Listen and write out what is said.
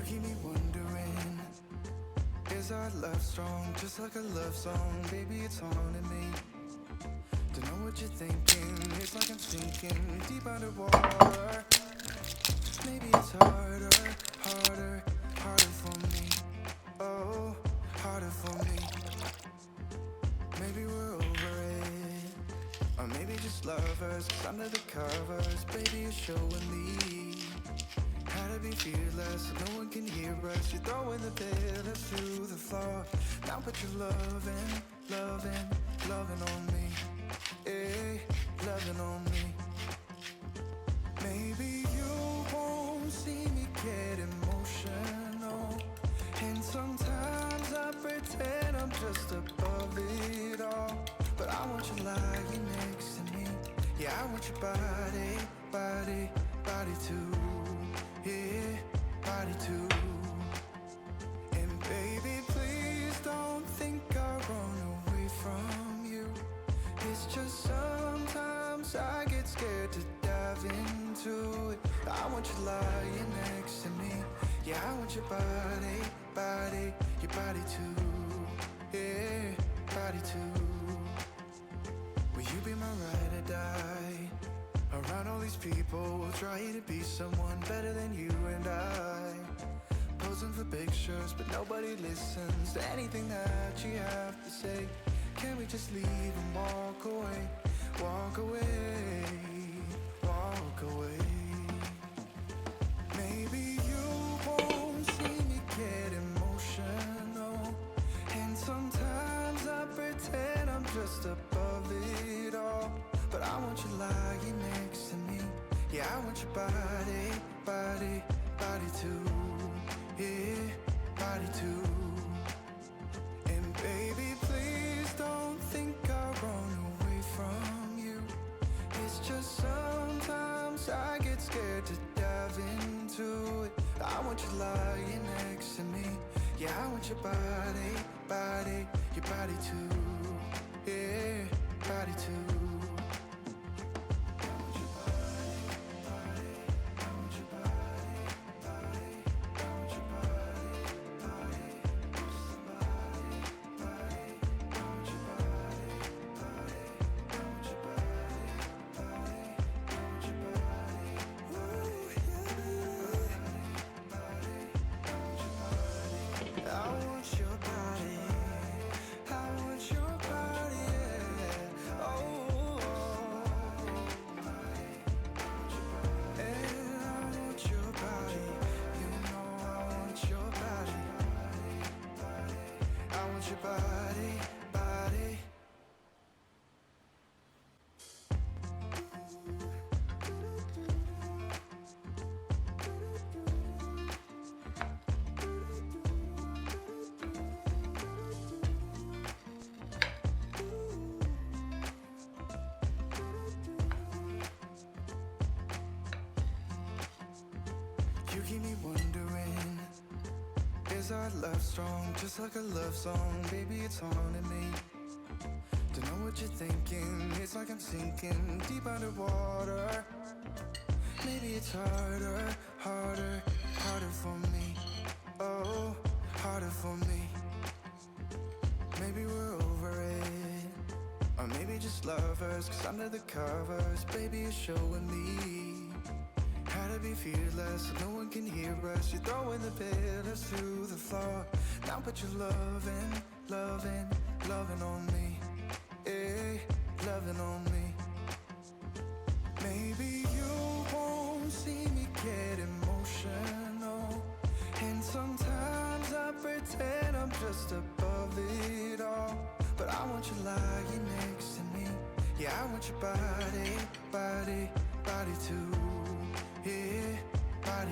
keep me wondering, is our love strong, just like a love song? Baby, it's haunting me. Don't know what you're thinking, it's like I'm sinking deep underwater. Maybe it's harder, harder for me. Oh, harder for me. Maybe we're over it, or maybe just lovers, 'cause under the covers, baby, you're showing me how to be fearless, so no one can hear us. You're throwing the pillars through the floor. Now put your loving on me. Eh, loving on me. Maybe you won't see me get emotional, and sometimes I pretend I'm just above it all. But I want you lying next to me. Yeah, I want your body too. Yeah, body too. And baby, please don't think I'll run away from you. It's just sometimes I get scared to dive into it. I want you lying next to me. Yeah, I want your body too. Yeah, body too. Will you be my ride or die? Around all these people, we'll try to be someone better than you and I. Posing for pictures, but nobody listens to anything that you have to say. Can we just leave and walk away? Walk away, walk away. Maybe you won't see me get emotional, and sometimes I pretend I'm just above it all. But I want you lying next to me. Yeah, I want your body too. Yeah, body too. And baby, please don't think I'll run away from you. It's just sometimes I get scared to dive into it. I want you lying next to me. Yeah, I want your body too. Yeah, body too. Your body. You keep me wondering, is our love strong, just like a love song? Baby, it's haunting me. Don't know what you're thinking, it's like I'm sinking deep underwater. Maybe it's harder for me. Oh, harder for me. Maybe we're over it, or maybe just lovers, 'cause under the covers, baby, you're showing me how to be fearless, so no one can hear us. You're throwing the pillars through the floor. Now put your loving on me. Eh, loving on me. Maybe you won't see me get emotional, and sometimes I pretend I'm just above it all. But I want you lying next to me. Yeah, I want your body too. Yeah, body